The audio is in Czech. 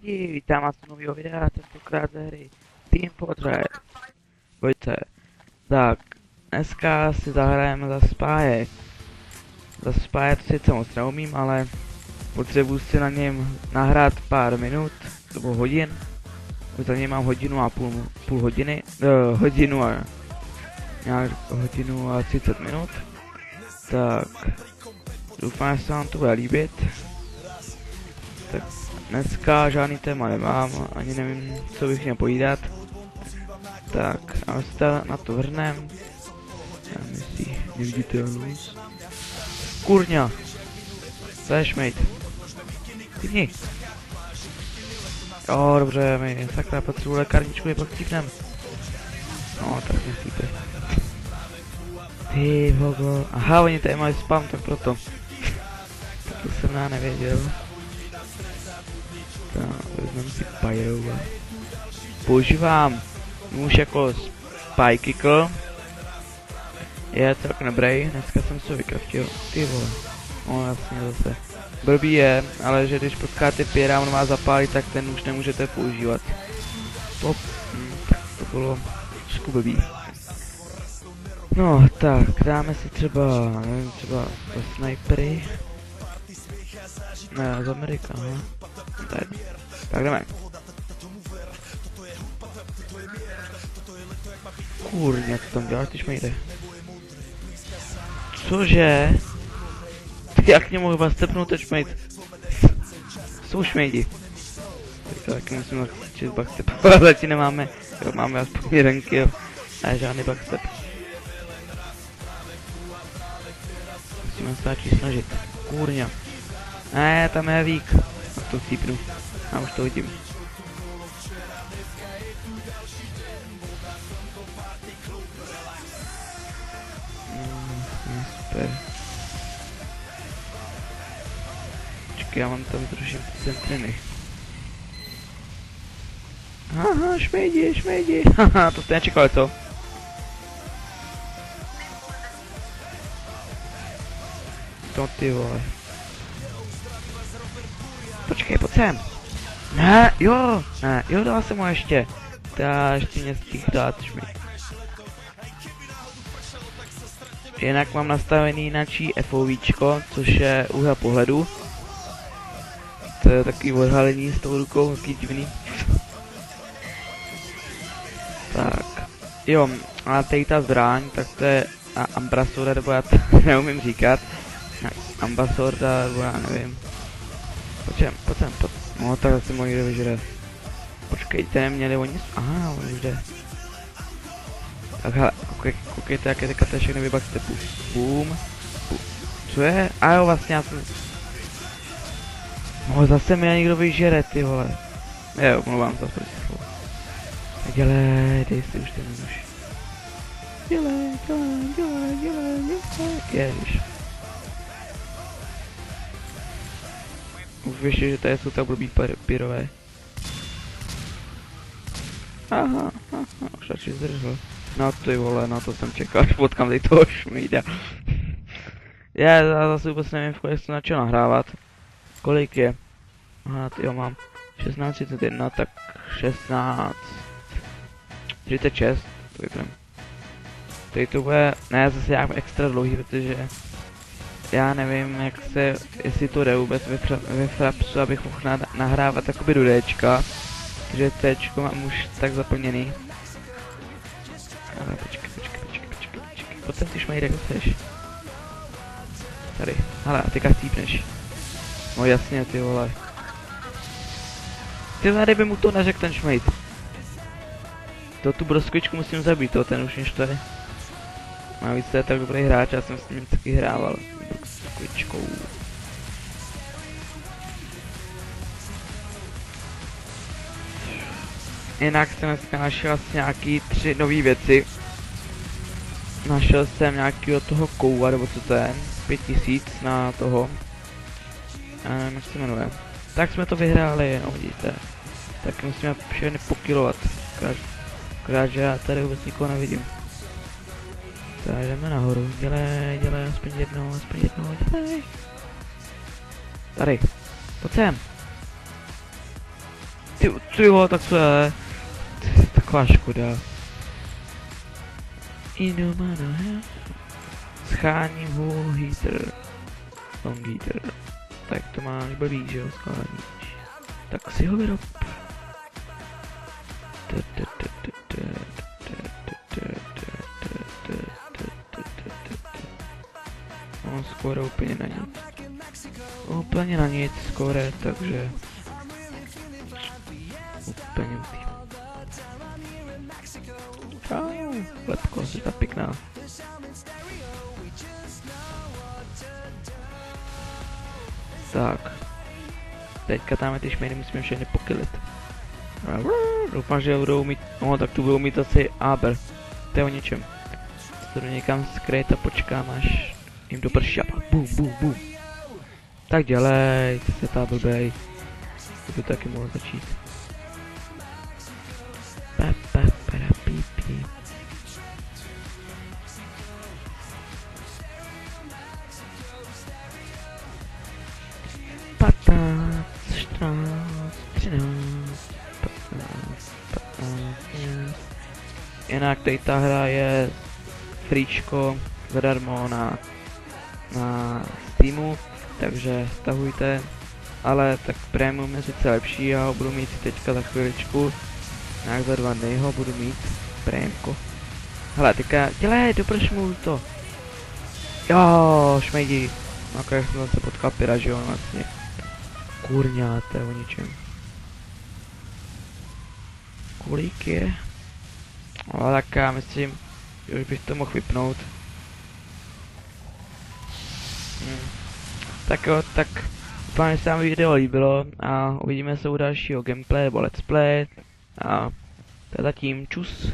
Vítám vás u nového videa, tentokrát ze hry Team Fortress 2. Tak, dneska si zahrajeme za spáje. Za spáje to sice moc neumím, ale potřebuji si na něm nahrát pár minut, nebo hodin. Už za něj mám hodinu a půl hodiny, hodinu a 30 minut. Tak, doufám, že se vám to bude líbit. Tak dneska žádný téma nemám, ani nevím, co bych měl povídat. Tak, a se na to vrhnem. Já myslím, neviditelnost. Kurňa! Seš, mate. Typni. Jo, dobře, my sakra potřebuji lékárničku, je pak típnem. No, tak myslíte. Ty vogo. Aha, oni tady mají spam, tak proto. Tak to jsem já nevěděl. Tak, vezmeme si Pyro. Používám nůž jako Spy Kickle. Je celkem dobrý, dneska jsem se vykraftil. Ty vole. No jasně zase. Blbý je, ale že když potkáte pěra, on vás zapálí, tak ten už nemůžete používat. Tak to bylo trošku blbý. No tak, dáme si třeba, nevím, třeba snipery. Ne, z Amerika, aha. Tak jdeme. Kurně, co tam děláš, ty šmejde? Cože? Ty jak mě mohu vás stepnout teď šmejd? Jsou šmejdi. Tak musím začít backstep. Ale zatím nemáme, jo, máme aspoň jeden kill. A žádný backstep. Musíme se začít snažit. Kurňa. Ne, tam je vík. A to cípnu. A už to vidím. Super. Počkej, já mám tam trošku centriny. Aha, šmejdi. Haha, to jste nečekali, co? To ty vole. Počkej, pojď sem. Ne, jo, dal jsem ho ještě. Ta ještě mě stihl dát šmejdi. Jinak mám nastavený jináčí FOVčko, což je úhel pohledu. To je takový odhalení s tou rukou, takový divný. Tak, jo, a tady ta zbraň, tak to je Ambrasorda, nebo já to neumím říkat. Ambrasorda, nebo já nevím. Pojď sem. No tak asi moji jde vyžrat. Počkejte, měli oni... Aha, on už jde. Tak hele, koukejte, jak je teďka to všechny vybackstepů. Boom. Co je? A jo, vlastně já jsem... No zase mě někdo vyžere, ty vole. Jo, omlouvám se, prostě slovo. Dělej, dej si už ten nůž. Dělej. Ježiš. Už víš, že tady jsou tak blbý pyrové. Aha, už radši zdržel. No ty vole, na to jsem čekal, až potkám tady toho šmejda. Já zase vůbec nevím, v kolik jsem začal nahrávat. Kolik je? Aha, tyjo, mám 16:31, tak 16:36, to vypadám. Tady to bude, ne, zase nějak extra dlouhý, protože já nevím, jak se, jestli to jde vůbec ve Frapsu, abych mohl nahrávat jakoby do Dčka, protože Cčko mám už tak zaplněný. Ale počkej, pojď sem ty šmejde, kde seš? Tady, hele, a teďka chcípneš. No jasně, ty vole. Ty tady by mu to neřekl ten šmejd. To tu broskvičku musím zabít, ten už než tady. Navíc to je tak dobrý hráč, já jsem s ním taky hrával. Broskvičkou. Jinak jsem dneska našel asi nějaký 3 nové věci. Našel jsem nějakýho toho kouva, nebo co to je, 5000 na toho. Já nevím, jak se jmenuje. Tak jsme to vyhráli, no vidíte. Tak musíme všechny pokilovat. Akorát, že já tady vůbec nikoho nevidím. Tak jdeme nahoru, dělej, aspoň jednou, dělej. Tady, pojď sem. Ty vole, tak to je. Taková škoda. Scháním wall heater. Long heater. Tak to máš blbý, že jo, skláníš. Tak si ho vyrob. No, skoro úplně na nic. Úplně na nic, skoro, takže... Úplně utý. Lepko, je ta pěkná. Tak. Teďka tam ty šmejny musíme všechny pokylit. Doufám, že budou mít, no tak tu budou mít asi Aber. To je o ničem. Se jdu někam skryt a počkám, až jim doprší a pak bum, bum, bum. Tak dělej, ty se tá blbej. To by taky mohlo začít. Jinak tady ta hra je freečko zadarmo na Steamu, takže stahujte, ale tak premium je sice lepší, já ho budu mít si teďka za chviličku, nějak za 2 dny ho budu mít, premiumko. Hele, teďka, dělej, doprš mu to. Jo, šmejdi, nakonec jsem zase potkal Pyra, že jo, vlastně. Kurňa, to je o ničem. Kolik je? No tak já myslím, že už bych to mohl vypnout. Tak jo, tak doufám, že se vám video líbilo a uvidíme se u dalšího gameplay nebo let's play a to je zatím čus.